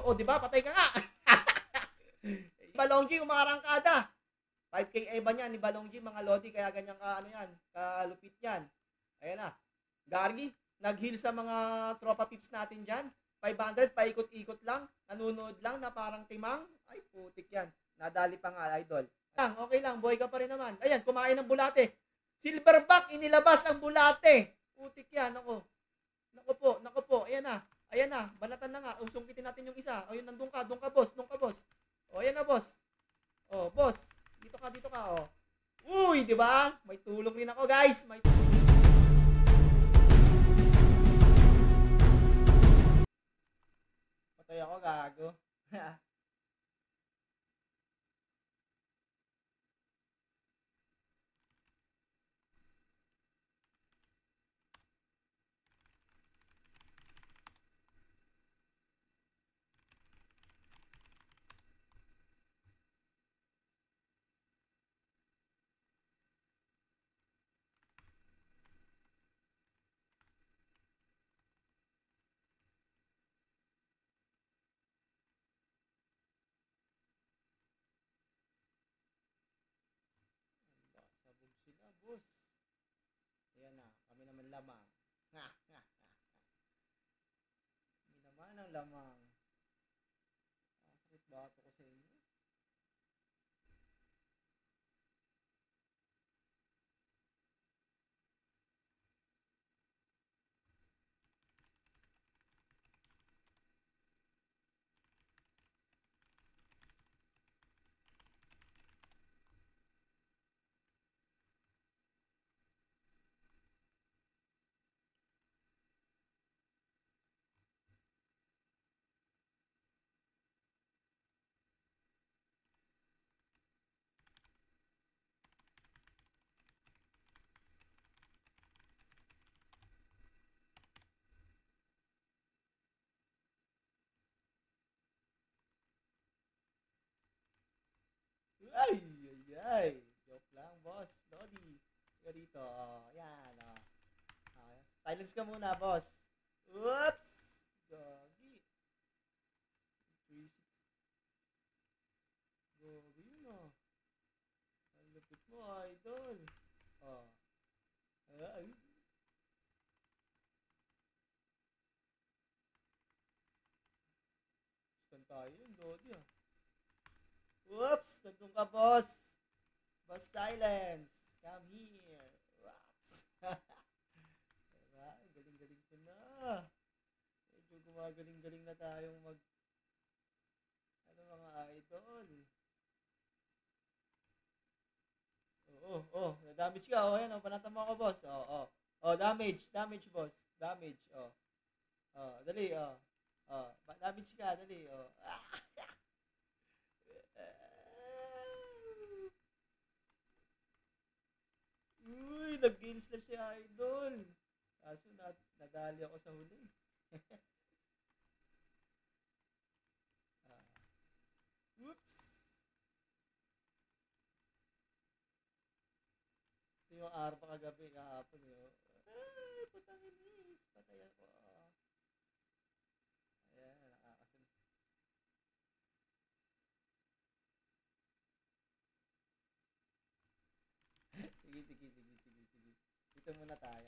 O, di ba? Patay ka nga. Balonggi, umarangkada. 5K Eva niyan ni Balonggi, mga Lodi. Kaya ganyan ka, ano yan, kalupit yan. Ayan na. Gary, nag-heal sa mga tropa pips natin dyan. 500, paikot-ikot lang. Nanonood lang na parang timang. Ay, putik yan. Nadali pa nga, idol. Okay lang, buhay ka pa rin naman. Ayan, kumain ng bulate. Silverback, inilabas ang bulate. Putik yan, ako. Nako po. Ayan na, banatan na nga. Sungkitin natin yung isa. O, yun, nandun ka, boss. O, ayan na, boss. O, boss. Dito ka, o. Uy, di ba? May tulong rin ako, guys. Patay ako, gago. Sabog sila, boss. Ayan na, kami naman lamang. Kami naman ang lamang. Sakit ba ito ko sa inyo? Ay. Joke lang, boss. Lodi. Kaya dito. Yan. Silence ka muna, boss. Oops! Gagi. 360. Gagi yun, Ang lupit mo, idol. Ay. Stand tayo yun, Lodi, Oops! Nandun ka, boss. Boss Silence. Come here. Oops. Diba? Galing-galing ko na. Medyo gumagaling-galing na tayong mga idol. Damage ka. Ayan, panatan mo ako, boss. Damage, boss. Damage, dali, damage ka, dali, Uy, nag-gains na siya, idol. Kaso, nadali ako sa huli. Oops. Ito yung araw pa kagabi, kahapon, Ay, putang inis. Patay ako. Ayan, nakakasin. Sige. Dito muna tayo.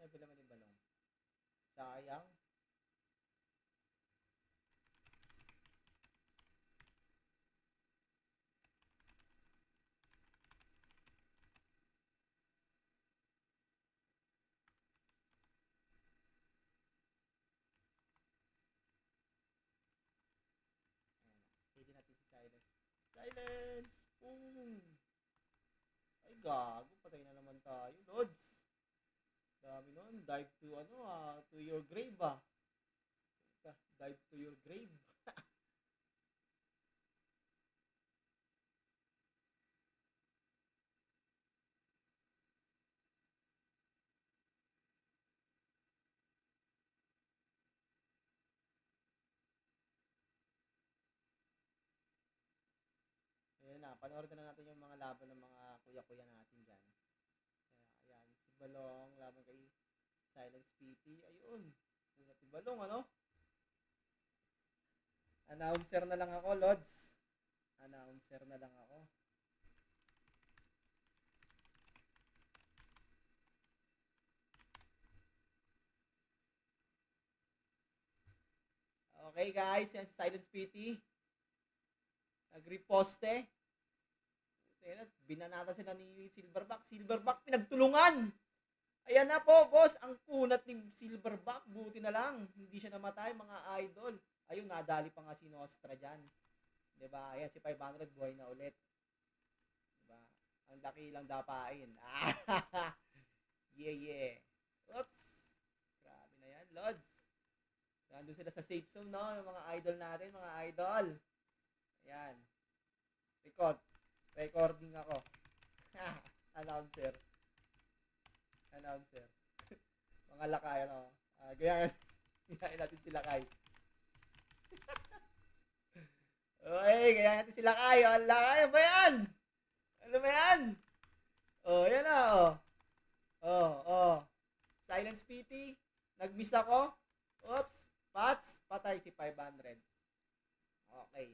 Ano naman yung balong? Sayang. Pwede natin si Silence. Silence! Boom! Ay, gago. Patay na naman tayo, Lods. Dami nun. Dive to, to your grave, Dive to your grave. panoorin na natin yung mga laban ng mga kuya-kuya natin dyan. Ayan, si Balong, laban kay Silence PT. Ayun, una si Balong, ano? Announcer na lang ako, Lods. Announcer na lang ako. Okay guys, yan si Silence PT. Nag-reposte. Binanata sila ni Silverback. Silverback pinagtulungan. Ayan na po, boss. Ang kunat ni Silverback. Buti na lang. Hindi siya namatay, mga idol. Ayun, nadali pa nga si Nostra dyan. Diba? Ayan, si 500 buhay na ulit. Diba? Ang laki lang dapain. Yeah. Oops. Grabe na yan, Lods. Nandun sila sa safe zone, no? Yung mga idol natin, mga idol. Ayan. Recording ako. Announcer. Mga lakay, ano? Gayahin natin sila kay. Okay, gayahin natin sila kay. Lakay, ano ba yan? Ano ba yan? Yan na, Silence PT. Nag-miss ako. Oops. Pats. Patay si 500. Okay.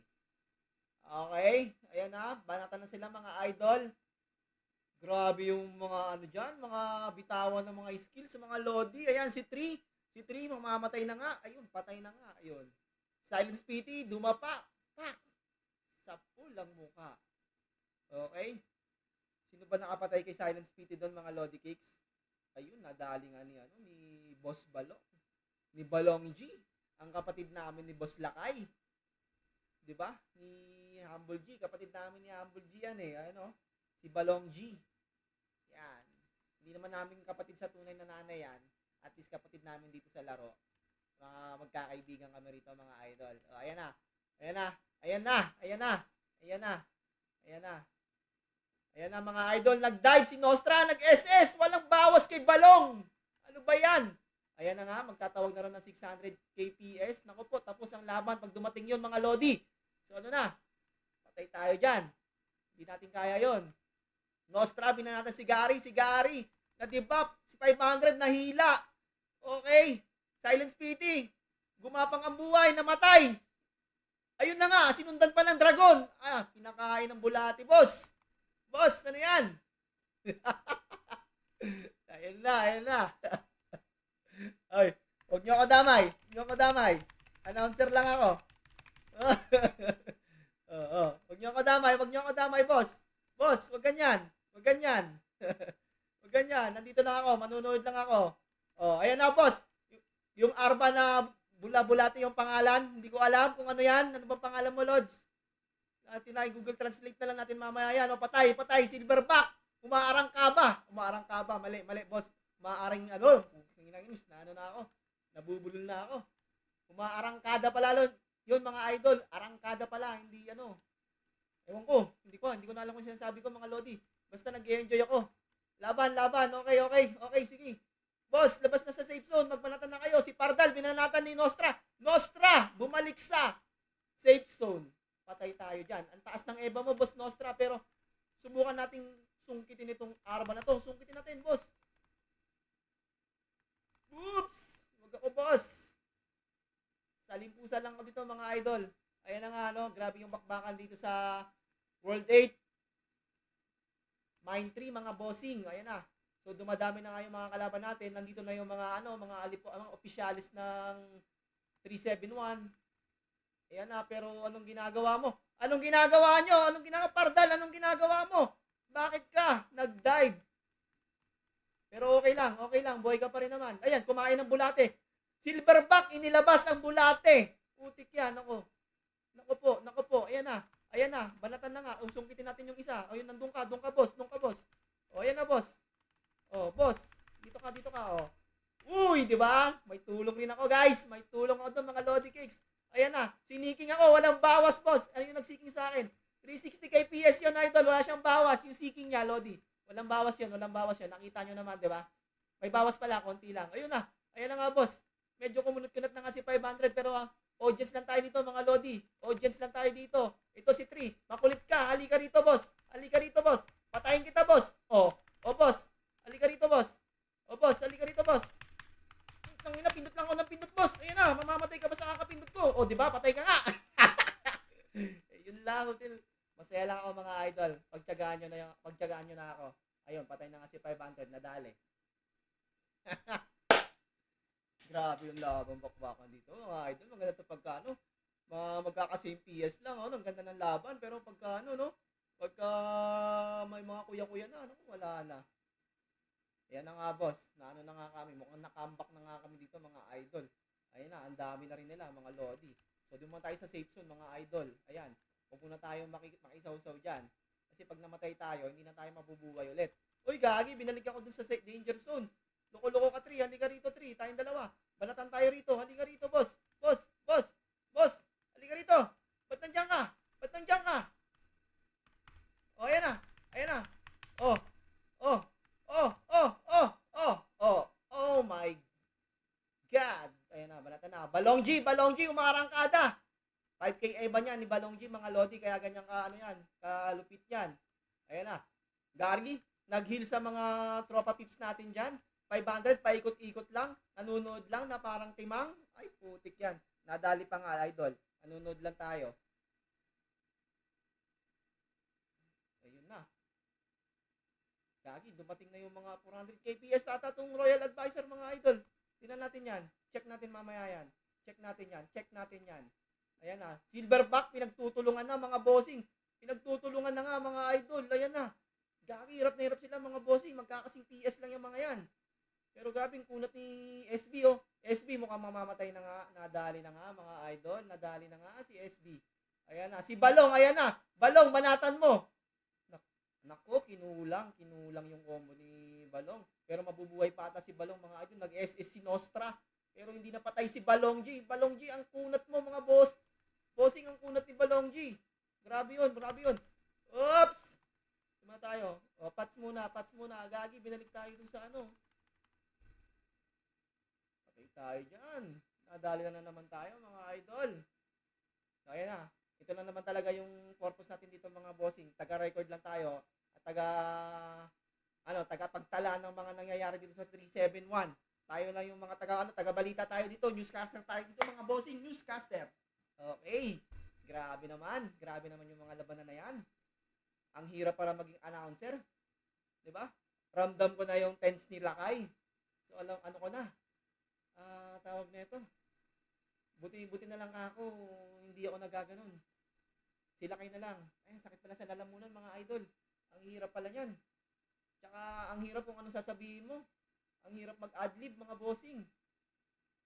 Ayan na. Banatan na sila, mga idol. Grabe yung mga ano dyan. Mga bitawan ng mga skills sa mga Lodi. Ayan, si 3. Si 3, mamamatay na nga. Ayun, patay na nga. Ayun. Silence PT, dumapa. Pak! Sa pulang muka. Okay. Sino ba nakapatay kay Silence PT doon, mga Lodi Cakes? Ayun, nadali nga ni Boss Balong. Ni Balong G. Ang kapatid namin ni Boss Lakay. 'Di ba? Ni Humble G, kapatid namin ni Humble G yan eh. Ano? Si Balong G. Yan. Hindi naman namin kapatid sa tunay na nanay yan. At least kapatid namin dito sa laro. Mga magkakaibigan kami rito, mga idol. Ayan na, mga idol. Nag-dive si Nostra, nag-SS. Walang bawas kay Balong. Ano ba yan? Ayan na nga, magtatawag na rin ng 600 KPS. Naku po, tapos ang laban pag dumating yun, mga Lodi. So ano na? Patay tayo dyan. Hindi natin kaya yon. Nostra, binanatan si Gary. Na-debuff. Si 500 nahila. Okay. Silence PT. Gumapang ang buhay. Namatay. Ayun na nga. Sinundan pa ng dragon. Kinakain ng bulati, boss. Boss, ano yan? Ayun na. Ay, huwag niyo ako damay. Announcer lang ako. Huwag niyo ako damay, boss. Boss, huwag ganyan. Huwag ganyan. Nandito lang ako, manunood lang ako. Ayan na, boss. Yung Arba na bula-bulati yung pangalan, hindi ko alam kung ano yan. Ano bang pangalan mo, Lods? Natin na, Google Translate na lang natin mamaya yan. Patay, Silverback. Umaarang ka ba? Mali, boss. Umaaring nanginis na na ako. Nabubulol na ako. Umaarangkada pala yun, mga idol. Arangkada pala, hindi Ewan ko, hindi ko na alam kung sinasabi ko, mga Lodi. Basta nag-enjoy ako. Laban. Okay, sige. Boss, labas na sa safe zone. Magbanatan na kayo. Si Pardal, binanatan ni Nostra. Bumalik sa safe zone. Patay tayo dyan. Ang taas ng Eva mo, boss Nostra. Pero subukan nating sungkitin itong Arba na to. Sungkitin natin, boss. Oops! Wag ako, boss. Salimpusa lang ako dito, mga idol. Ayan na nga, grabe yung bakbakan dito sa World 8. Mine 3, mga bossing. Ayan na. So, dumadami na nga yung mga kalaban natin. Nandito na yung mga, mga opisyalis ng 371. Ayan na, pero anong ginagawa mo? Anong ginagawa nyo? Pardal, anong ginagawa mo? Bakit ka nag-dive? Pero okay lang. Buhay ka pa rin naman. Ayan, kumain ng bulate. Silverback, inilabas ang bulate. Putik yan, ako. Naku po. Ayan na. Banatan na nga. Sungkitin natin yung isa. Ayun, nandun ka, boss. Ayan na, boss. Boss. Dito ka. Uy, di ba? May tulong rin ako, guys. May tulong ako doon, mga Lodi Cakes. Ayan na. Siniking ako. Walang bawas, boss. Ano yung nagsiking sa akin? 360 KPS yun, idol. Wala siyang bawas. Yung seeking niya, Lodi. Walang bawas yun. Nakita nyo naman, di ba? May bawas pala, konti lang. Ayun na nga, boss. Medyo kumunot-kunot na nga si 500, pero Audience lang tayo dito, mga Lodi. Audience lang tayo dito. Ito si Tri. Makulit ka. Halika rito, boss. Halika rito, boss. Patayin kita, boss. Oh. Oh, boss. Halika rito, boss. Oh, boss. Halika rito, boss. Tangina, pindot lang ako ng pindot, boss. Ayun na, mamamatay ka ba sa kakapindot ko? Oh, di ba? Patay ka nga. Yun lang, hotel. Masaya lang ako, mga idol. Pagtiyagaan nyo na ako. Ayun, patay na nga si 500, nadali. Grabe yung laban bakbakan dito, mga idol. Maganda ito pagka, ano, magkaka-same PS lang, oh. Ang ganda ng laban, pero pagka, ano, no? Pagka may mga kuya-kuya na, ano, wala na. Ayan na nga, boss. Na ano na nga kami. Mukhang nakambak na nga kami dito, mga idol. Ayan na, ang dami na rin nila, mga Lodi. So, doon muna tayo sa safe zone, mga idol. Ayan. Huwag muna tayo makisaw-saw dyan. Kasi pag namatay tayo, hindi na tayo mabubuhay ulit. Uy, gagi, binalik ako dun sa danger zone. Loko-loko ka, Tri. Halika rito, Tri. Tayong dalawa. Banatan tayo rito. Halika rito, boss. Boss, boss, boss. Halika rito. Ba't nandiyan ka? Ba't nandiyan ka? Oh, ayan na. Ayan na. Oh, oh, oh, oh, oh, oh, oh, oh my God. Ayan na, banatan na. Balong G, umarangkada. 5K ba niyan ni Balong G, mga Lodi, kaya ganyan ka, ano yan, kalupit yan. Ayan na. Gary, nag-heal sa mga tropa pips natin dyan. 500, paikot-ikot lang. Nanonood lang na parang timang. Ay, putik yan. Nadali pa nga, idol. Nanonood lang tayo. Ayun na. Gagi, dumating na yung mga 400 KPS ata itong Royal Advisor, mga idol. Tingnan natin yan. Check natin mamaya yan. Check natin yan. Check natin yan. Ayan na. Silverback, pinagtutulungan na, mga bossing. Pinagtutulungan na nga, mga idol. Ayan na. Gagi, hirap na hirap sila, mga bossing. Magkakasing PS lang yung mga yan. Pero grabing kunat ni SB, oh. SB mukhang mamamatay na nga. Nadali na nga, mga idol. Nadali na nga si SB. Ayan na. Si Balong, ayan na. Balong, banatan mo. Nako, kinulang yung combo ni Balong. Pero mabubuhay pa ata si Balong, mga idol. Nag-SS si Nostra. Pero hindi napatay si Balong G. Balong G, ang kunat mo, mga boss. Bossing, ang kunat ni Balong G. Grabe yun, grabe yun. Oops! Tuma tayo. O, pats muna. Gagi, binalik tayo dun sa ano. Patay tayo dyan. Nadali na naman tayo, mga idol. So, ayan na. Ito lang naman talaga yung purpose natin dito, mga bossing. Taga-record lang tayo. At taga-pagtala ng mga nangyayari dito sa 371. Tayo lang yung mga taga-balita tayo dito. Newscaster tayo dito, mga bossing. Newscaster. Okay. Grabe naman yung mga labanan na yan. Ang hirap para maging announcer. 'Di ba? Ramdam ko na yung tense ni Lakay. So, ano ko na. Tawag nito. Buti na lang ako, hindi ako nagaganon. Sila kayo na lang. Ay, sakit pala sa lalamunan, mga idol. Ang hirap pala niyan. Tsaka, ang hirap kung ano sasabihin mo. Ang hirap mag-adlib, mga bossing.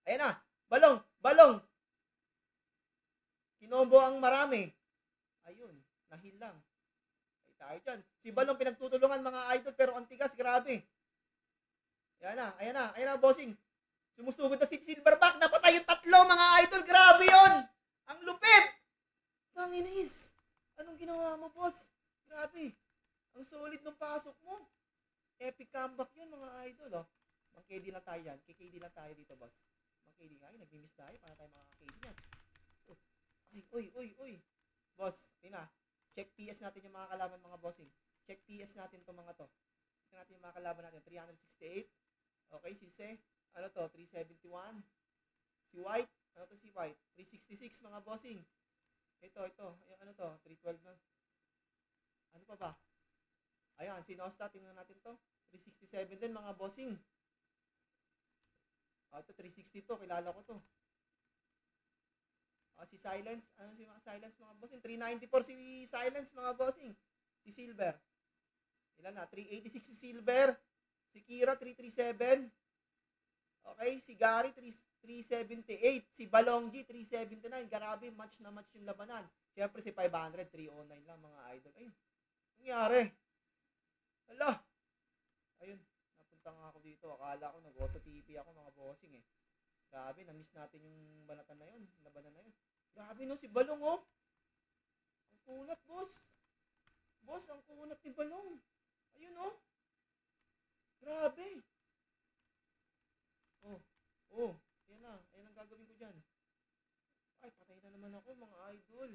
Ayan na. Balong. Kinombo ang marami. Ayun, nahil lang. Ay, tayo dyan. Si Balong pinagtutulungan, mga idol, pero ang tigas, grabe. Ayan na, bossing. Sumusugod na si Silverback. Napatay yung tatlo, mga idol. Grabe yun. Ang lupit. Tanginis. Anong ginawa mo, boss? Grabe. Ang solid ng pasok mo. Epic comeback yun, mga idol. Oh. Mang-KD lang tayo yan. KD lang tayo dito, boss. Mang-KD nga. Nag-miss tayo. Para tayo makaka-KD yan. Uy. Boss, tina. Check PS natin yung mga kalaban, mga bossing. Check PS natin itong mga to. Check natin yung mga kalaban natin. 368. Okay, si Se. Ano to? 371. Si White. Ano to si White? 366, mga bossing. Ito. Ayan, ano to? 312 na. Ano pa ba? Ayan, si Nostra. Tingnan natin to. 367 din, mga bossing. Ito, 360 to. Kilala ko to. Si Silence. Ano si mga Silence, mga bossing? 394 si Silence, mga bossing. Si Silver. Ilan na? 386 si Silver. Si Kira, 337. Okay, si Gary 378, si Balonggi 379. Grabe, match na match yung labanan. Siyempre si 500 309 lang, mga idol. Ayun. Nangyari. Hala. Ayun, napunta nga ako dito. Akala ko nag-auto TV ako, mga bossing eh. Grabe, na-miss natin yung banatan na yun, labanan na yun. Grabe no, si Balong oh. Ang kunat, boss. Boss, ang kunat ni Balong. Ayun oh. Grabe. Oh, yan na. Ayan ang gagawin ko dyan. Ay, Naku, mga idol.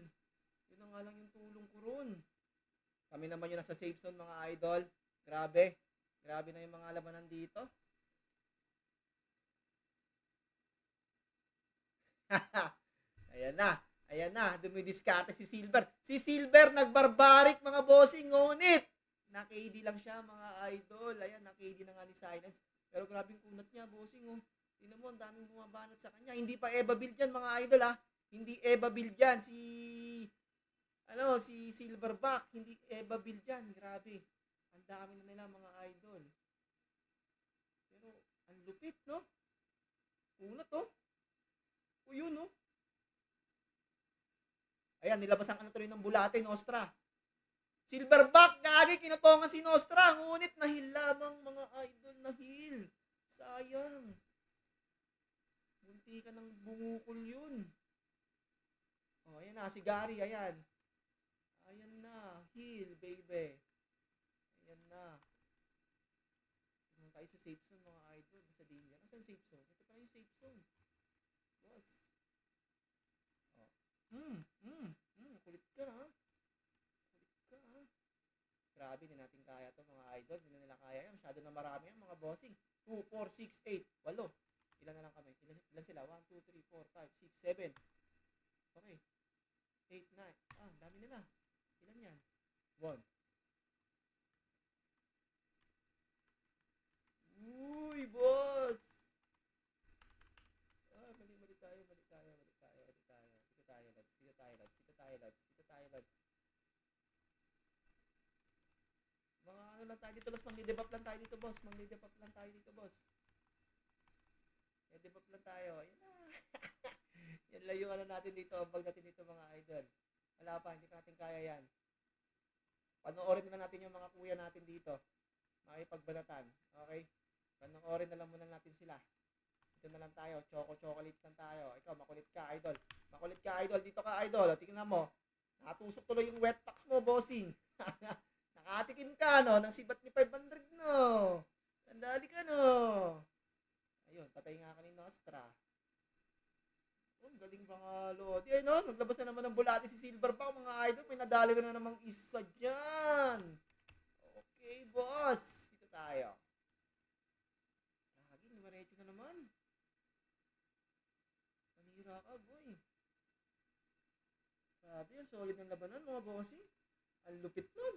Yun na nga lang yung tulong ko ron. Kami naman yung nasa safe zone, mga idol. Grabe. Grabe na yung mga labanan dito. Ayan na. Ayan na. Dumidiskarte si Silver. Si Silver nagbarbarik, mga bossing. Ngunit, na-KD lang siya, mga idol. Ayan, na-KD na nga ni Silence. Pero grabe yung kunat niya, bossing. Oh. Tingnan mo, ang daming bumabanat sa kanya. Hindi pa Eva build yan, mga idol, ha. Hindi Eva build yan. Si Silverback. Hindi Eva build yan. Grabe. Ang dami na nila, mga idol. Pero, ang lupit, no? Kunat, oh. O yun, no? Ayan, nilabas ang tuloy ng bulate, Nostra. Silverback, gagi, kinutongan si Nostra. Ngunit, nahil lamang, mga idol, nahil. Sayang. Munti ka ng bungukol yun. O, ayan na, si Gary, ayan. Ayan na, heal, baby. Ayan na. Tignan tayo sa safe zone, mga idol. Sa danger. Asan safe zone? Ito pa yung safe zone. Boss. Kulit ka, ha? Kulit ka, ha? Grabe, hindi natin kaya to, mga idol. Hindi na nila kaya yan. Masyado na marami yan, mga bossing. 2, 4, 6, 8, 8. Ilan na lang kami? Ilan sila? 1, 2, 3, 4, 5, 6, 7. Okay. 8, 9. Ah, dami nila. Ilan yan? 1. Uy, boss! Ah, mali tayo. Dito tayo, lads. Mga ano lang tayo dito, boss. Mang-debuff lang tayo dito, boss. I-debuff lang tayo. Ayan na. Yan lang yung ano natin dito. Ambag natin dito, mga idol. Wala pa, hindi pa natin kaya yan. Panoorin na natin yung mga kuya natin dito. Makipagbanatan. Okay? Panoorin na lang muna natin sila. Dito na lang tayo. Chocolate lang tayo. Ikaw, makulit ka, idol. Dito ka, idol. Tingnan mo. Nakatusok tuloy yung wet packs mo, bossing. Nakatikim ka, no? Ng sibat ni 500, no? Sandali ka, no? Ayun, patay nga ka ni Nostra. Oh, galing mga lodi. Ay, no? Naglabas na naman ng bulate si Silverback, mga idol. May nadali na namang isa dyan. Okay, boss. Dito tayo. Lagi, numarecho na naman. Panira ka, boy. Grabe, ang solid ng labanan, mga bossing. Ang lupit nun.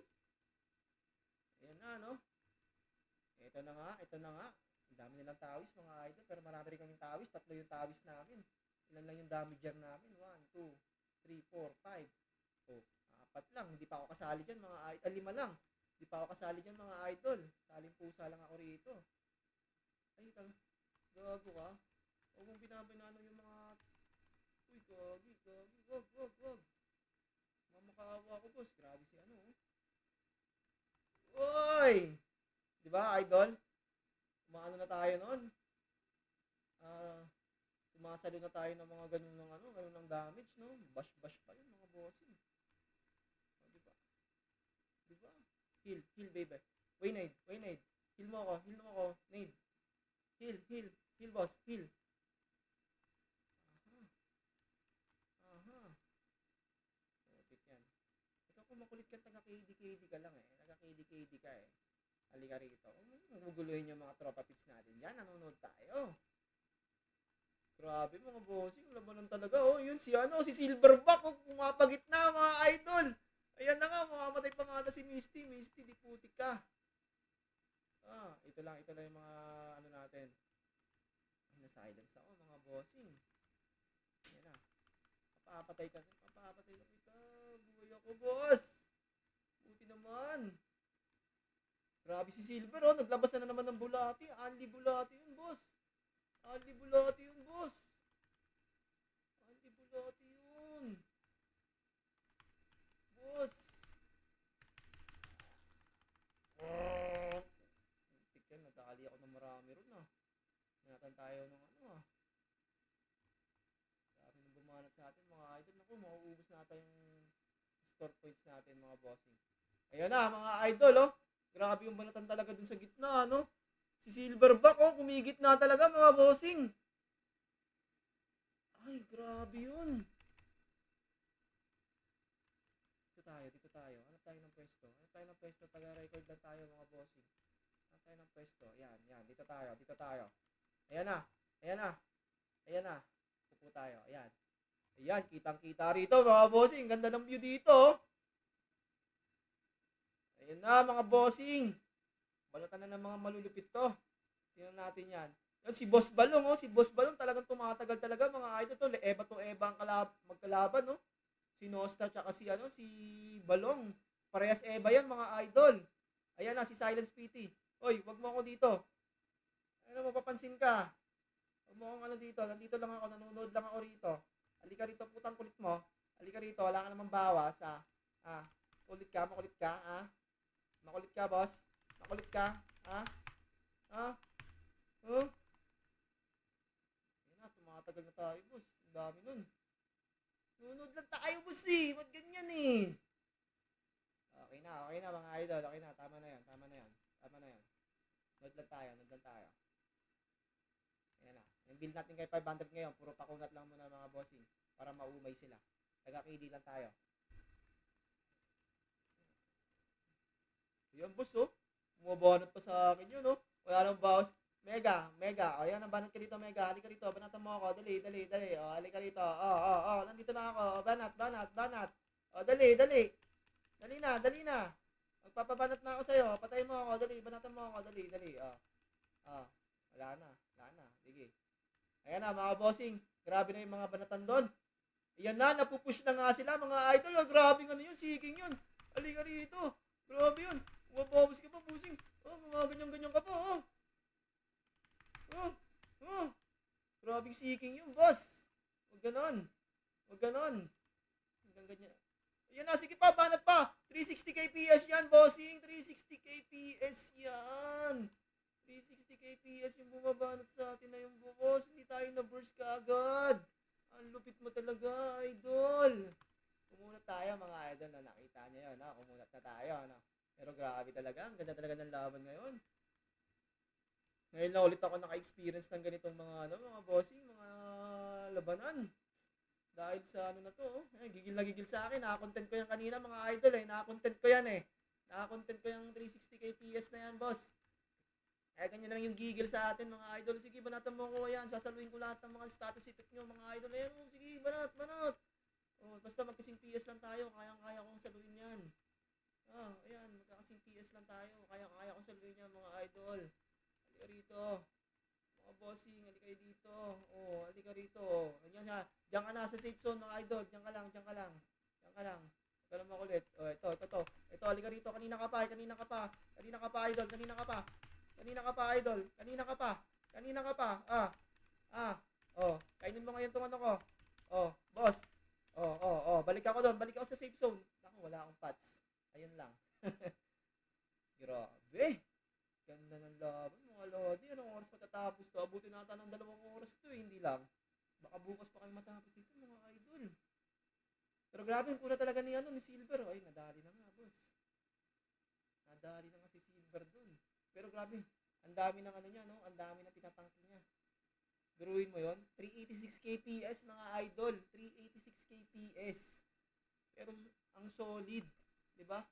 Ayan na, no? Ito na nga. Ang dami nilang tawis, mga idol. Pero marami rin kaming tawis. 3 yung tawis namin. Ilan lang yung damager namin? 1, 2, 3, 4, 5. Oh, 4 lang. Hindi pa ako kasali dyan, mga idol. 5 lang. Hindi pa ako kasali dyan, mga idol. Saling pusa lang ako rito. Ay, gago ka. Huwag mong binabanano yung mga... Uy, gagi. Wag. Mamakaawa ko, boss. Grabe si ano, oh. Uy! Diba, idol? Umaano na tayo noon. Sumasalo na tayo ng mga ganun ng damage, no? Bash pa yun, mga bossing. O, diba? Heal, baby. Wait, nade. Heal mo ako. Nade. Heal, boss. Heal. Aha. Kapit yan. Ikaw kung makulit ka, taga-KD ka lang eh. Taga-KD ka eh. Halika rito. Guguluhin yung mga tropa pips natin. Yan, nanonood tayo. Grabe, mga bossing. Labanan talaga. Oh, yun si Silverback. Oh, pumapagit na, mga idol. Ayan na nga, mamamatay pa nga na si Misty. Misty, di putik ka. Ito lang yung mga ano natin. Ay, na-silence ako, mga bossing. Ayan na. Papapatay ka kita. Buhay ako, boss. Buti naman. Grabe si Silver, oh. Naglabas na naman ng bulati. Anli bulati yun, boss. Boss. Tik yan, nagkakali ako ng marami ron, ah. Ingatan tayo ng Grabe nang bumanat sa atin, mga idol. Naku, mauubos nata yung store points natin, mga bossing. Ayan na, mga idol, oh. Grabe yung banatan talaga dun sa gitna, no? Si Silverback, oh, kumigit na talaga, mga bossing. Ay, grabe yun. tayo ng pwesto. Taga-record lang tayo mga bossing. Hanap tayo ng pwesto. Yan. Dito tayo. Ayan na. Ayan na. Pupo tayo. Ayan. Ayan, kitang-kita rito mga bossing. Ganda ng view dito. Ayan na mga bossing. Balatan na ng mga malulupit to. Tingnan natin yan. Yan si Boss Balong, oh. Si Boss Balong talagang tumatagal talaga mga idol to. Eba to eba ang magkalaban, no? Si Nostra tsaka si Balong. Parehas eba yan mga idol. Ayan na si Silence PT. Oy, wag mo ako dito. Ano, mapapansin ka. Wag mo akong dito. Nandito lang ako, nanonood lang ako rito. Halika rito, putang kulit mo. Halika rito, wala ka namang bawas, ha. Makulit ka, ha. Makulit ka, boss. Makulit ka, ha. Ayan na, tumatagal na tayo, boss. Ang dami nun. Nunod lang tayo, boss, eh. Ba't ganyan, eh? Okay na, mga idol. Okay na, tama na yan. Nod lang tayo. Ayan na. Yung build natin kay 500 ngayon, puro pakunat lang muna mga bossing para maumay sila. Taga-KD lang tayo. Ayan, boss, oh. Bumabanat pa sa akin yun, oh. Wala nang bawas. Mega. O, yan, banat ka dito, Mega. Halika rito, banatan mo ako. Dali. O, halika rito. Nandito na ako. O, banat. O, dali. Dali na. Magpapabanat na ako sa'yo. Patayin mo ako. Dali, banatan mo ako. Dali. O, wala na. Sige. Ayan na, mga bossing. Grabe na yung mga banatan doon. Ayan na, napupush na nga sila, mga idol. Oh, grabe nga yun, seeking yun. Halika rito. Grabe yun. Umababos ka pa, bossing. Oh, mga ganyan-ganyan ka pa, oh. Grabing seeking yun, boss. Huwag ganon. Hanggang ganyan. Ayan na, sige pa, banat pa. 360 kps yan, bossing. 360 kps yan. 360 kps yung bumabanat sa atin na yung boss. Hindi tayo na-burst ka agad. Ang lupit mo talaga, idol. Kumunat tayo, mga idol, na nakita nyo yun. Kumunat na tayo. Pero grabe talaga. Ang ganda talaga ng laban ngayon. Ngayon na ulit ako naka-experience ng ganitong mga bossing, mga labanan. Dahil sa na to, gigil na gigil sa akin. Nakakontent ko yan kanina, mga idol, Nakakontent ko yan, Nakakontent ko yung 360 kps na yan, boss. Ganyan lang yung gigil sa atin, mga idol. Sige, banatan mo ko yan. Sasaluhin ko lahat ng mga status effect nyo, mga idol. Ayan, sige, banat. Basta magkasing PS lang tayo. Kayang-kaya kong saluhin yan. Ayan, magkakasing PS lang tayo. Kayang-kaya kong saluhin yan, mga idol. Halika rito. Mga bossing, halika dito. Halika rito. Ayan siya. Diyan ka na sa safe zone, mga idol. Diyan ka lang. Huwag ka lang makulit. Ito, halika rito. Kanina ka pa, idol. Kanina ka pa. Kainin mo ngayon itong ko. Boss. Balik ako doon. Balik ako sa safe zone. Naku, wala akong pads. Ayun lang. Grabe. Ganda ng laban, mga lodi. Anong oras matatapos to? Abutin nata ng 2 oras to, hindi lang. Baka bukas pa kayo matapos dito, mga idol. Pero grabe, yung kuna talaga ni Silver. Ay, nadali na nga, boss. Nadali na nga si Silver dun. Pero grabe, ang dami ng niya, no? Ang dami ng tinatangke niya. Biruin mo yon, 386 kps, mga idol. 386 kps. Pero ang solid, 'di ba?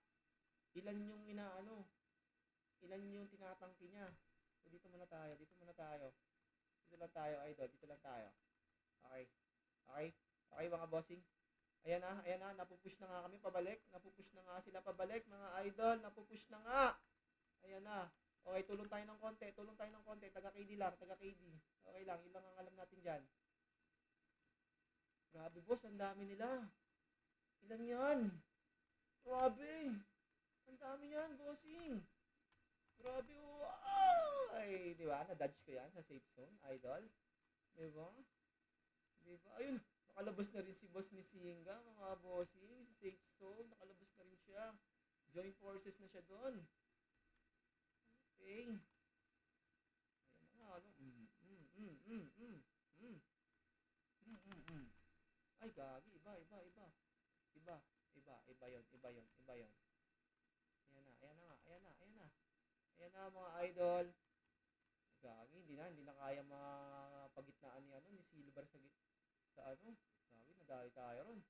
Ilan yung ilan yung tinatangke niya. So, dito muna tayo. Dito lang tayo, idol. Dito lang tayo. Okay, mga bossing. Ayan na, napupush na nga kami pabalik. Napupush na nga sila pabalik, mga idol. Napupush na nga. Ayan na. Okay, tulong tayo ng konti. Taga-KD lang, taga-KD. Okay lang, yun lang ang alam natin dyan. Grabe, boss, ang dami nila. Ilan yan? Grabe. Ang dami yan, bossing. Grabe, ay, di ba? Na-dodge ko yan sa safe zone, idol. Di ba? Ayun, nakalabas na rin si Boss Misinga, mga bossing, sa safe zone. Nakalabas na rin siya. Joint forces na siya doon. Okay. Ayan na nga, Ay, gagi, iba yun. Ayan na, mga idol. Gagi, hindi na kaya mapagitnaan ni Silver sa Gagi, nadali tayo ron.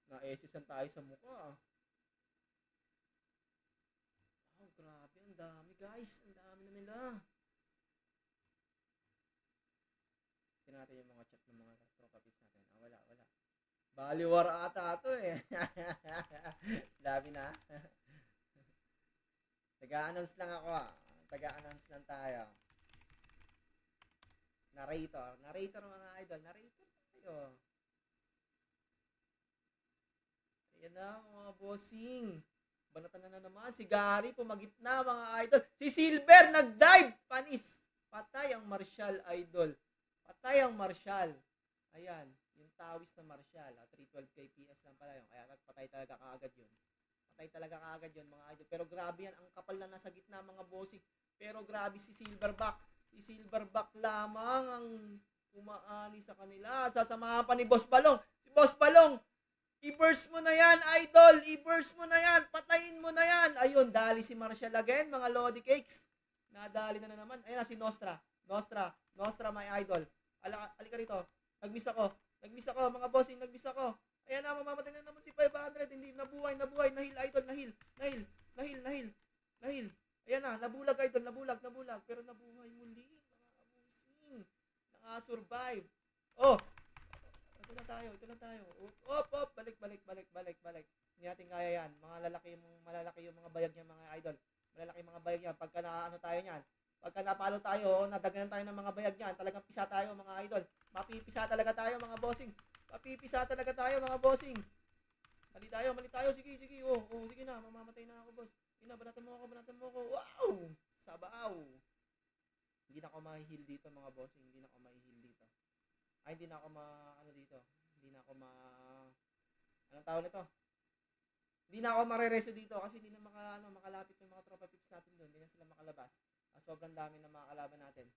Na-SS tayo sa mukha. guys. Ang dami na nila. Tingnan natin yung mga chat ng mga tropa pips natin. Wala. Baliwar ata ito eh. Dami na. Taga-announce lang ako Taga-announce lang tayo. Narrator mga idol. Narrator tayo. Ayan na mga bossing. Banatan na naman. Si Gary pumagit na mga idol. Si Silver nag-dive. Panis. Patay ang Marshall idol. Patay ang Marshall. Ayan. Yung tawis na Marshall. 312 kps lang pala yun. Kaya patay talaga kaagad yun. Patay talaga kaagad yun mga idol. Pero grabe yan. Ang kapal na nasa gitna mga bossing. Pero grabe si Silverback. Si Silverback lamang ang umaani sa kanila. At sasamahan pa ni Boss Balong. Si Boss Balong. I-burst mo na yan, idol. I-burst mo na yan. Patayin mo na yan. Ayun, dali si Marshall again, mga Lodi Cakes. Nadali na naman. Ayun na si Nostra, my idol. Alika rito. Nag-miss ako, mga bossing, nag-miss ako. Ayan na, mamamatay na naman si 500. Hindi, nabuhay. Nahil, idol, nahil. Ayan na, nabulag, idol, nabulag. Pero nabuhay muli, mga bossing. Nakasurvive. Oh, ito na tayo. Balik. Hindi natin kaya yan. Malalaki yung mga bayag niya, mga idol. Malalaki yung mga bayag niya. Pagka tayo niyan. Pagka napalo tayo, nadagnan tayo ng mga bayag niyan, talagang pisa tayo, mga idol. Mapipisa talaga tayo, mga bossing. Mali tayo. Sige. Sige na, mamamatay na ako, boss. Sige na, banatan mo ako. Wow! Sabaw! Hindi na ako ma-heal dito, mga bossing. Hindi na ako anong tawag nito? Hindi na ako mare-reso dito kasi hindi na makalapit yung mga tropa pips natin doon. Hindi na sila makalabas. Sobrang dami na mga kalaban natin.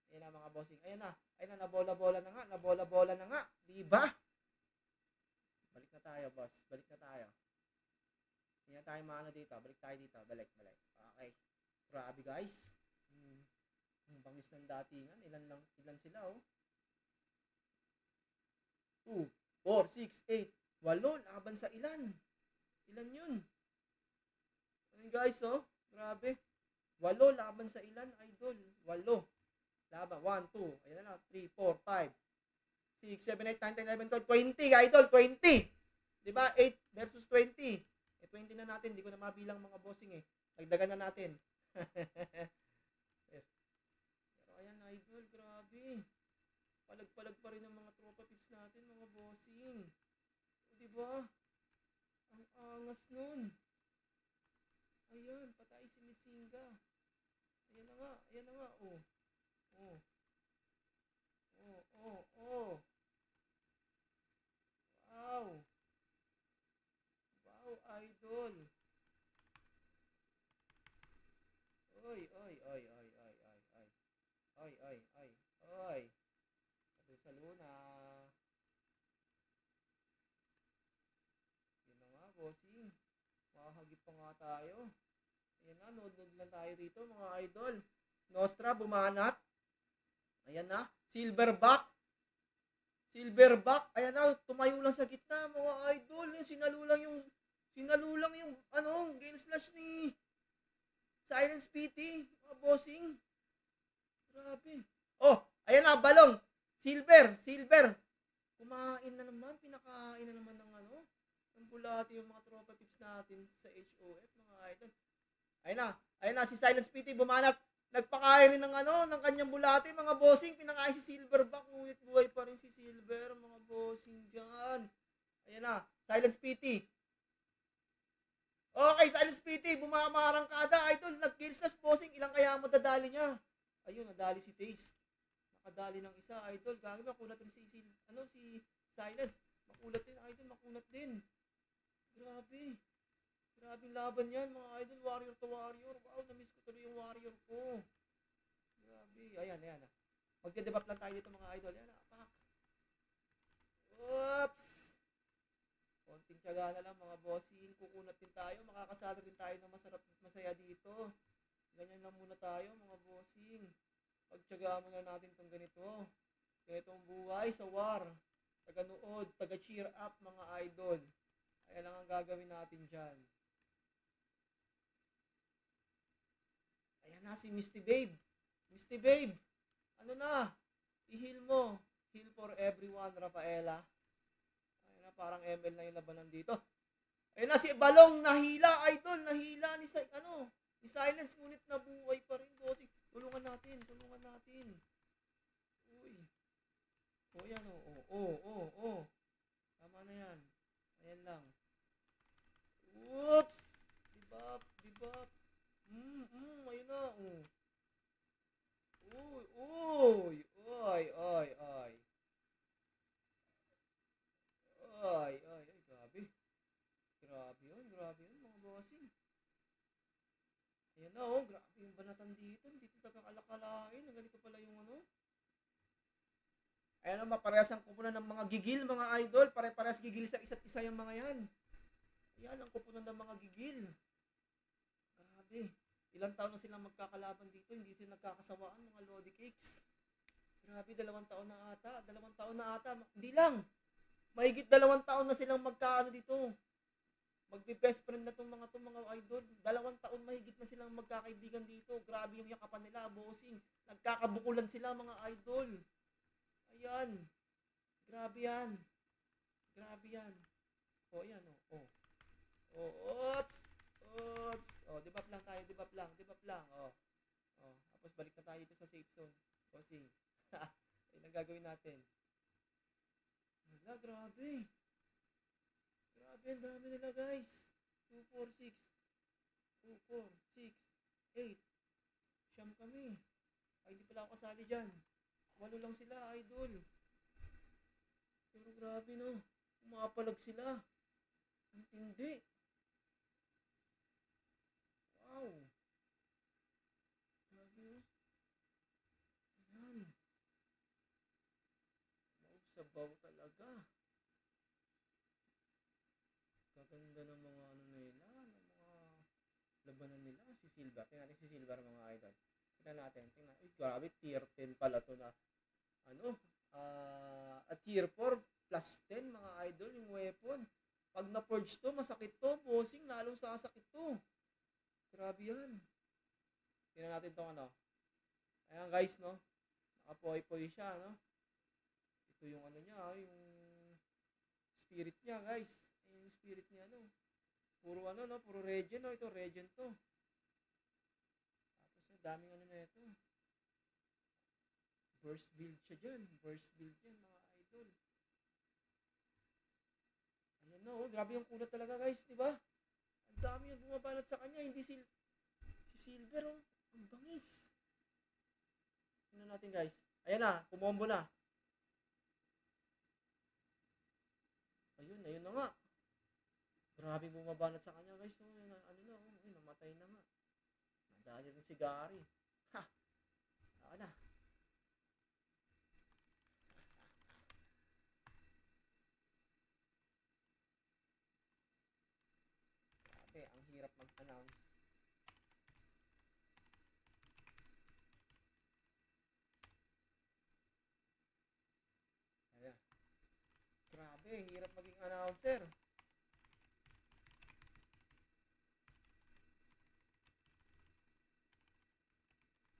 Ayan na mga bossing. Ayan na, nabola-bola na nga. Diba? Balik na tayo, boss. Hindi na tayo maano dito. Balik tayo dito. Balik. Okay. Grabe, guys. Ang bangis ng datingan. Ilan sila, oh. 2, 4, 6, 8, 8, laban sa ilan yun? Ayun guys, oh, grabe. 8 laban sa ilan, idol? 8 laban, 1, 2, ayan na, 3, 4, 5, 6, 7, 8, 9, 10, 11, 12, 20, idol, 20. Diba? 8 versus 20. 20 na natin, hindi ko na mabilang mga bossing eh. Dagdagan na natin. Pero ayan, idol, grabe. Palag pa rin ang mga tropa pips natin, mga bossing. Diba? Ang angas nun. Ayan, patay si Misinga. Ayan na nga, oh. Wow, idol. Oy. Sa Luna. Yun na nga, bossing. Makahagip pa nga tayo. Ayan na, nod lang tayo dito, mga idol. Nostra, bumanat. Ayan na, Silverback. Ayan na, tumayo lang sa gitna, mga idol. Sinalulang yung, gain slash ni Silence PT, mga bossing. Grabe. Oh, ayan na, Balong. Silver. Kumain na naman, pinakain na naman ng bulati yung mga tropa pips natin sa HOF, mga idol. Ayun na, si Silence PT bumanat. Nagpakain rin ng kanyang bulati, mga bossing. Pinakain si Silverback, ngunit buhay pa rin si Silver, mga bossing dyan. Ayan na, Silence PT. Okay, Silence PT, bumamarangkada, idol. Nag-kills na bossing, ilang kaya madadali niya? Ayun, nadali si Taste. Nakadali ng isa, idol. Gagi, makunat rin si Silence. Makunat din. Grabe laban yan, mga idol. Warrior to warrior. Wow, na-miss ko tuloy yung warrior ko. Grabe. Ayan. Magde-debuff lang tayo dito, mga idol. Ayan, pak. Oops. Konting tiyaga na lang, mga bossing. Kukunat din tayo. Makakasali rin tayo ng masaya dito. Ganyan lang muna tayo, mga bossing. Pagtiyagaan muna natin itong ganito. Ganitong buhay sa war. Taga-nood, taga-cheer up, mga idol. Ayan lang ang gagawin natin dyan. Ayan Ayan na si Misty Babe. Misty Babe. Ano na? I-heal mo. Heal for everyone, Rafaela. Ayan na, parang ML na yung labanan dito. Ayan na si Balong. Nahila, idol. Nahila ni Silence. Ngunit nabuhay pa rin, bossing. Tulungan natin. Uy. O yan, o. Tama na yan. Ayan lang. Oops! Dibap. Ayun na, Uy. Grabe. Grabe yun, mga bossing. Ayan na, grabe yung banatan dito. Hindi ito nagkakalakalain. Ganito pala yung ano. Ayan na, maparehas ang kupunan ng mga gigil, mga idol. Pare-parehas gigil sa isa't isa yung mga yan. Ayan, ang kupunan ng mga gigil. Grabe. Ilang taon na silang magkakalaban dito. Hindi sila nagkakasawaan, mga Lodi Cakes. Grabe, 2 taon na ata. Hindi lang. Mahigit 2 taon na silang magkaano dito. Magbe-best friend na itong mga idol. 2 taon mahigit na silang magkakaibigan dito. Grabe yung yakapan nila, bossing. Nagkakabukulan sila, mga idol. Ayan. Grabe yan. O, yan, o. Oops. Debap lang tayo. Tapos balik na tayo dito sa safe zone. Bossing. Ayun ang gagawin natin. Wala, grabe. Ang dami nila, guys. 2, 4, 6. 8. Siyam kami. Ay, hindi pala ako kasali dyan. 8 lang sila, idol. Pero grabe, no. Umapalag sila. Ang tindi. Wow. Grabe, no. Ayan. Sabaw talaga. Gaganda ng mga ano nila, ng mga labanan nila. Si Silver. Tingnan natin si Silver, mga idol. Tingnan natin. Uy, grabe, tier 10 pala to na. Tier 4 plus 10, mga idol, yung weapon. Pag na-purge to, masakit to, bossing. Lalong sasakit to. Grabe yan. Tingnan natin tong ano. Ayan, guys, no. Nakapoy-poy siya, no. Ito yung ano niya, yung spirit niya, guys. Yung spirit niya, no. Puro ano, no. Puro regen, no. Ito, regen to. Tapos, daming ano na ito. Burst build siya dyan. Mga idol. Ayan, no. Grabe yung kulat talaga, guys. Diba? Ang dami yung bumabanat sa kanya. Hindi si Silver, oh. Ang bangis. Tingnan natin, guys. Ayan na. Kumombo na. Ayun na nga. Grabe bumabanat sa kanya, guys. Namatay na nga. Nadali rin si Gary. Ha! Saka na. Grabe, ang hirap mag-announce. Ayan. Grabe, hirap maging announcer.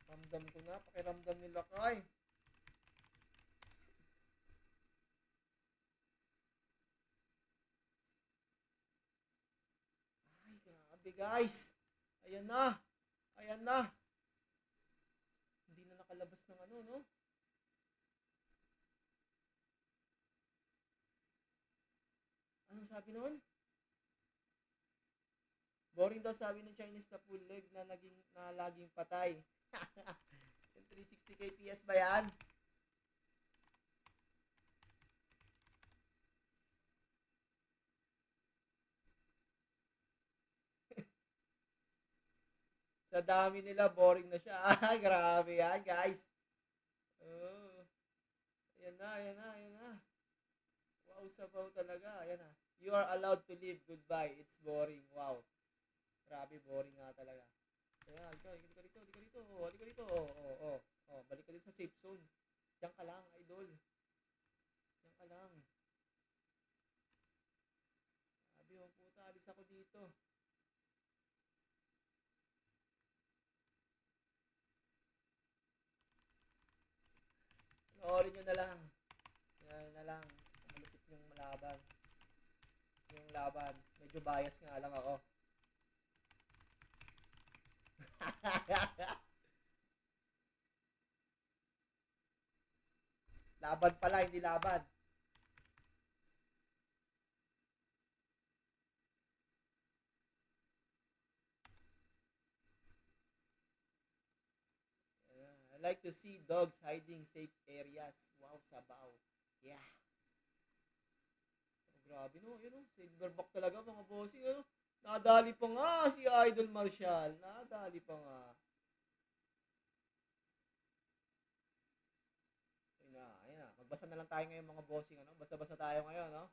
Ramdam ko na, pakiramdam nila kay. Ay, grabe, guys. Ayan na. Hindi na nakalabas ng ano, no? Anong sabi noon? Boring daw, sabi ng Chinese na full leg na laging patay. Yung 360 kps ba yan? Sa dami nila, boring na siya. Grabe yan, guys. Oh. Ayan na. Wow, sabaw talaga. Ayan na. You are allowed to leave. Goodbye. It's boring. Wow. Grabe, boring nga talaga. Ayan, halika dito. Halika dito. Balik ka din sa safe zone. Diyan ka lang, idol. Diyan ka lang. Sabi mo, puta, alis ako dito. Panoorin nyo na lang. Yan na lang. Malupit yung laban. Yung laban. Medyo bias nga lang ako. Laban pala, hindi laban. I like to see dogs hiding safe areas. Wow, sabaw. Yeah. Oh, grabe no, yun no. Silverback talaga mga bossing. Ano? Nadali pa nga si Idol Marshall. Nadali pa nga. Ayun na, ayun na. Magbasa na lang tayo ngayon mga bossing. Ano? Basta-basta tayo ngayon, no?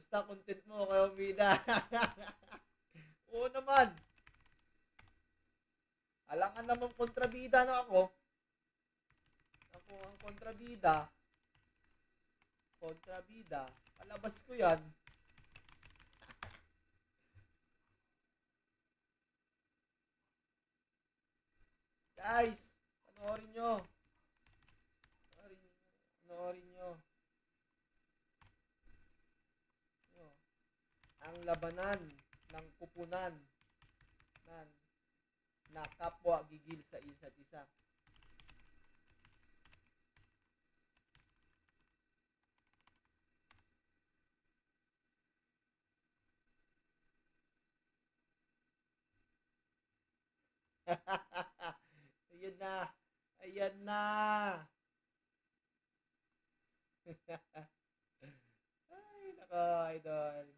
Basta content mo, kayo bida. Oo naman. Alangan naman kontrabida na ako. Ako ang kontrabida. Kontrabida. Palabas ko yan. Guys, panoorin nyo. Panoorin nyo. Ang labanan ng kupunan na kapwa gigil sa isa't isa. Ayan na. Ayan na. Ay, nako, idol.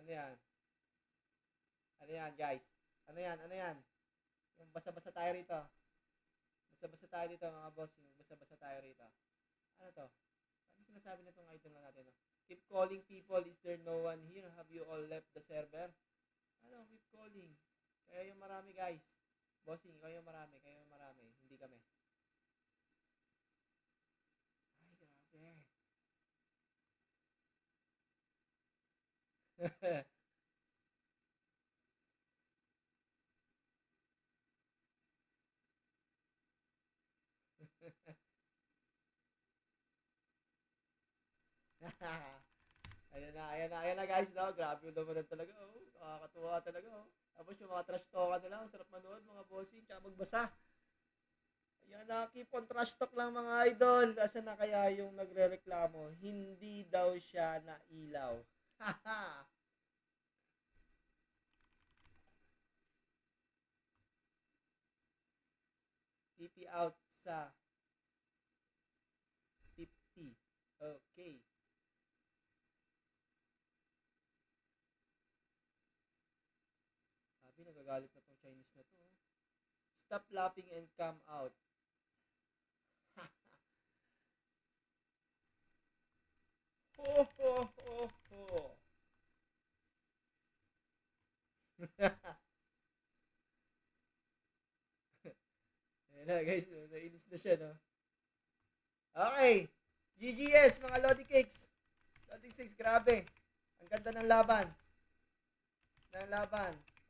Ano yan? Ano yan, guys? Ano yan? Ano yan? Yung basa-basa tayo rito. Basa-basa tayo dito, mga boss. Yung basa-basa tayo rito. Ano to? Ano sinasabi na itong idol na natin? No? Keep calling people. Is there no one here? Have you all left the server? Ano? Keep calling. Kaya yung marami, guys. Bossing, kayo yung marami. Kayo yung marami. Hindi kami. Ay, grabe. Ayan na guys, no? Grabe yung lumanan talaga, oh. Nakakatuwa talaga, oh. Tapos yung mga trash talk na lang, sarap manood, mga bossing, tsaka magbasa. Ayan na, keep on trash talk lang mga idol. Asan na kaya yung nagre-reklamo? Hindi daw siya nailaw. Haha! TP out sa 50. Okay. Sabi, nagagalit na tong Chinese na to. Stop laughing and come out. Ho, ho, ho, ho. Ayan na guys, nainis na siya, no? Okay. GGS, mga Lodi Cakes. Lodi Cakes, grabe. Ang ganda ng laban.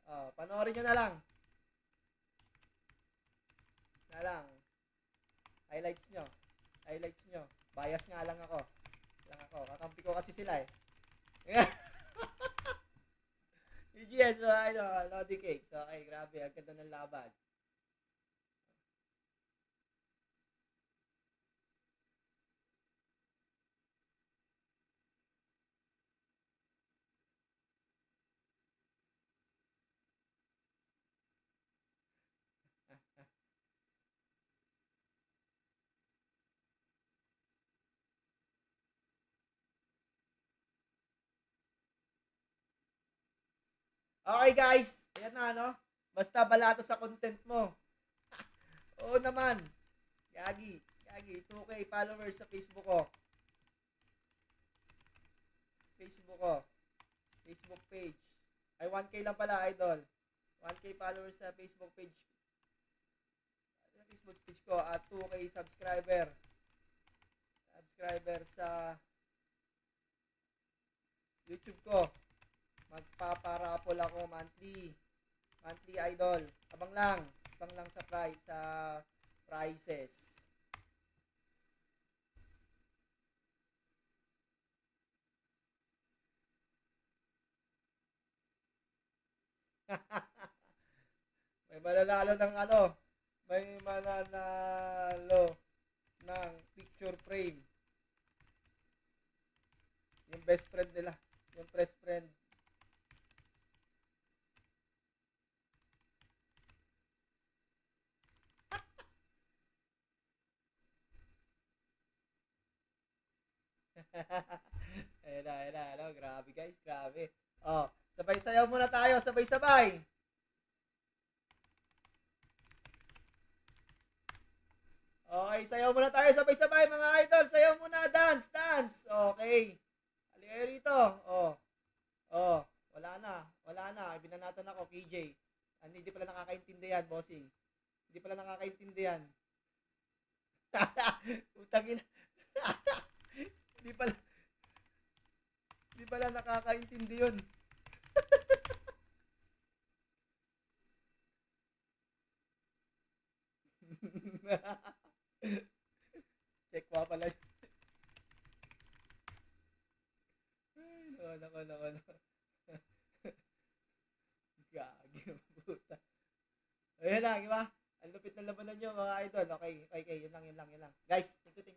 Oh, panoorin nyo na lang. Highlights nyo. Bias nga lang ako. Kakampi ko kasi sila eh. GGS, Lodi Cakes. Okay, grabe. Ang ganda ng laban. Okay guys, ayan na no. Basta balato sa content mo. Oo naman. Gagi, 2K followers sa Facebook ko. Facebook page. Ay 1K lang pala idol. 1K followers sa Facebook page. Sa Facebook page ko at 2K subscriber. subscriber sa YouTube ko. Magpaparapol ako monthly. Monthly idol. Abang lang sa price sa prices. May mananalo ng ano? May mananalo ng picture frame. Yung best friend nila. Yung best friend. Ayun na, ano, grabe guys, grabe. Oh, sabay sayaw muna tayo, sabay-sabay. Okay, sayaw muna tayo, sabay-sabay mga idol. Sayaw muna, dance, dance. Okay. Halika kayo rito. Oh, wala na. Binanatan ako, KJ. Hindi pala nakakaintindihan, bossing. Hindi pala nakakaintindihan. Utangin. Hindi pala nakakaintindi yun. Check pa pala. Ay, nako. Gagi, puta. Ayun lang, di ba? Ang lupit ng labanan nyo, mga idol. Okay, yun lang. Guys, thank you